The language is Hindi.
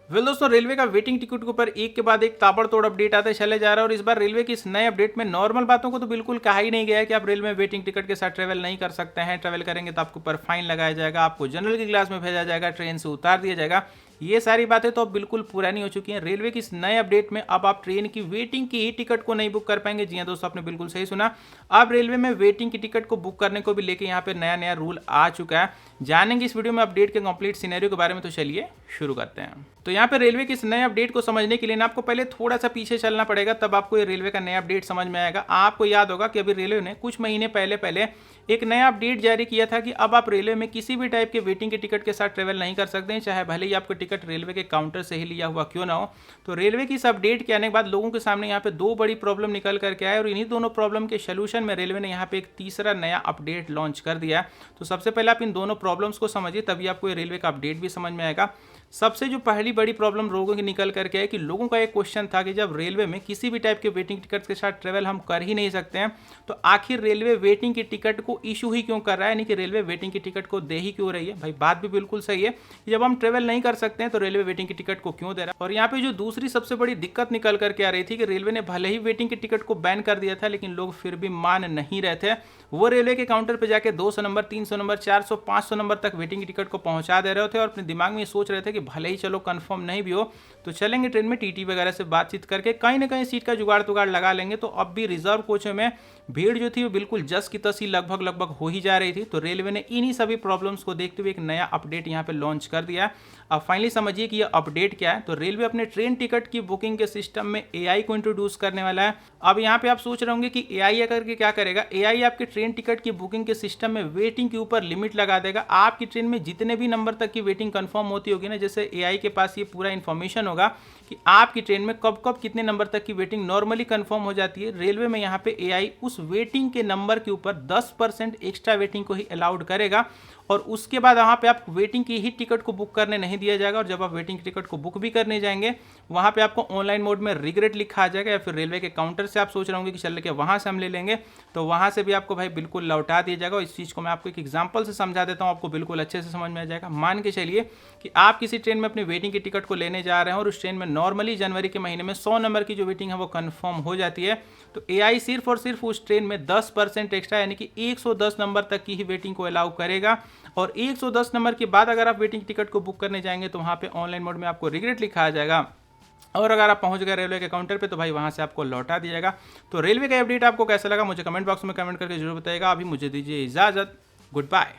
दोस्तों, रेलवे का वेटिंग टिकट के ऊपर एक के बाद एक ताबड़तोड़ अपडेट आते चले जा रहा है और इस बार रेलवे की इस नए अपडेट में नॉर्मल बातों को तो बिल्कुल कहा ही नहीं गया है कि आप रेलवे में वेटिंग टिकट के साथ ट्रेवल नहीं कर सकते हैं। ट्रेवल करेंगे तो आपके ऊपर फाइन लगाया जाएगा, आपको जनरल की क्लास में भेजा जाएगा, ट्रेन से उतार दिया जाएगा। ये सारी बातें तो अब बिल्कुल पुरानी हो चुकी हैं। रेलवे की इस नए अपडेट में अब आप ट्रेन की वेटिंग की ही टिकट को नहीं बुक कर पाएंगे। जी हाँ दोस्तों, आपने बिल्कुल सही सुना। अब रेलवे में वेटिंग की टिकट को बुक करने को भी लेके यहाँ पे नया नया रूल आ चुका है। जानेंगे इस वीडियो में अपडेट के कंप्लीट सिनेरियो के बारे में, तो चलिए शुरू करते हैं। तो यहाँ पे रेलवे के इस नए अपडेट को समझने के लिए ना आपको पहले थोड़ा सा पीछे चलना पड़ेगा, तब आपको ये रेलवे का नया अपडेट समझ में आएगा। आपको याद होगा कि अभी रेलवे ने कुछ महीने पहले एक नया अपडेट जारी किया था कि अब आप रेलवे में किसी भी टाइप के वेटिंग के टिकट के साथ ट्रेवल नहीं कर सकते हैं, चाहे भले ही आपको टिकट रेलवे के काउंटर से ही लिया हुआ क्यों ना हो। तो रेलवे की इस अपडेट के आने के बाद लोगों के सामने यहाँ पे दो बड़ी प्रॉब्लम निकल करके आए और इन्हीं दोनों प्रॉब्लम के सोल्यूशन में रेलवे ने यहाँ पे एक तीसरा नया अपडेट लॉन्च कर दिया। तो सबसे पहले आप इन दोनों प्रॉब्लम्स को समझिए, तभी आपको ये रेलवे का अपडेट भी समझ में आएगा। सबसे जो पहली बड़ी प्रॉब्लम लोगों की निकल करके है कि लोगों का एक क्वेश्चन था कि जब रेलवे में किसी भी टाइप के वेटिंग टिकट के साथ ट्रेवल हम कर ही नहीं सकते हैं, तो आखिर रेलवे वेटिंग की टिकट को इशू ही क्यों कर रहा है, यानी कि रेलवे वेटिंग की टिकट को दे ही क्यों रही है। भाई बात भी बिल्कुल सही है कि जब हम ट्रेवल नहीं कर सकते हैं तो रेलवे वेटिंग की टिकट को क्यों दे रहा है। और यहाँ पे जो दूसरी सबसे बड़ी दिक्कत निकल करके आ रही थी कि रेलवे ने भले ही वेटिंग की टिकट को बैन कर दिया था, लेकिन लोग फिर भी मान नहीं रहे थे। वो रेलवे के काउंटर पर जाके 200 नंबर, 300 नंबर, 400, 500 नंबर तक वेटिंग की टिकट को पहुंचा दे रहे थे और अपने दिमाग में ये सोच रहे थे कि भले ही चलो कंफर्म नहीं भी हो तो चलेंगे ट्रेन में, टीटी वगैरह से बातचीत करके कहीं ना कहीं सीट का जुगाड़ तुगाड़ लगा लेंगे। तो अब भी रिजर्व कोचों में भीड़ जो थी वो बिल्कुल जस की तस ही लगभग हो ही जा रही थी। तो रेलवे ने इन्हीं सभी प्रॉब्लम्स को देखते हुए एक नया अपडेट यहाँ पे लॉन्च कर दिया। अब फाइनली समझिए कि ये अपडेट क्या है। तो रेलवे अपने ट्रेन टिकट की बुकिंग के सिस्टम में एआई को इंट्रोड्यूस करने वाला है। अब यहाँ पे आप सोच रहे होंगे कि एआई करके क्या करेगा। एआई आपके ट्रेन टिकट की बुकिंग के सिस्टम में वेटिंग के ऊपर लिमिट लगा देगा। आपकी ट्रेन में जितने भी नंबर तक की वेटिंग कंफर्म होती होगी ना, जैसे एआई के पास ये पूरा इन्फॉर्मेशन होगा कि आपकी ट्रेन में कब कब कितने नंबर तक की वेटिंग नॉर्मली कंफर्म हो जाती है, रेलवे में यहाँ पे एआई उस वेटिंग के नंबर के ऊपर 10% एक्स्ट्रा वेटिंग को ही अलाउड करेगा। और उसके बाद वहाँ पे आप वेटिंग की ही टिकट को बुक करने नहीं दिया जाएगा। और जब आप वेटिंग टिकट को बुक भी करने जाएंगे, वहाँ पे आपको ऑनलाइन मोड में रिग्रेट लिखा आ जाएगा, या फिर रेलवे के काउंटर से आप सोच रहे होंगे कि चल के वहाँ से हम ले लेंगे, तो वहाँ से भी आपको भाई बिल्कुल लौटा दिया जाएगा। और इस चीज़ को मैं आपको एक एग्जाम्पल से समझा देता हूँ, आपको बिल्कुल अच्छे से समझ में आ जाएगा। मान के चलिए कि आप किसी ट्रेन में अपनी वेटिंग की टिकट को लेने जा रहे हैं और उस ट्रेन में नॉर्मली जनवरी के महीने में 100 नंबर की जो वेटिंग है वो कंफर्म हो जाती है। तो एआई सिर्फ और सिर्फ उस ट्रेन में 10% एक्स्ट्रा यानी कि 110 नंबर तक की ही वेटिंग को अलाउ करेगा। और 110 नंबर के बाद अगर आप वेटिंग टिकट को बुक करने जाएंगे तो वहाँ पे ऑनलाइन मोड में आपको रिग्रेट लिखा आ जाएगा। और अगर आप पहुंच गए रेलवे के काउंटर पे तो भाई वहाँ से आपको लौटा दिया जाएगा। तो रेलवे का अपडेट आपको कैसा लगा मुझे कमेंट बॉक्स में कमेंट करके जरूर बताइएगा। अभी मुझे दीजिए इजाज़त, गुड बाय।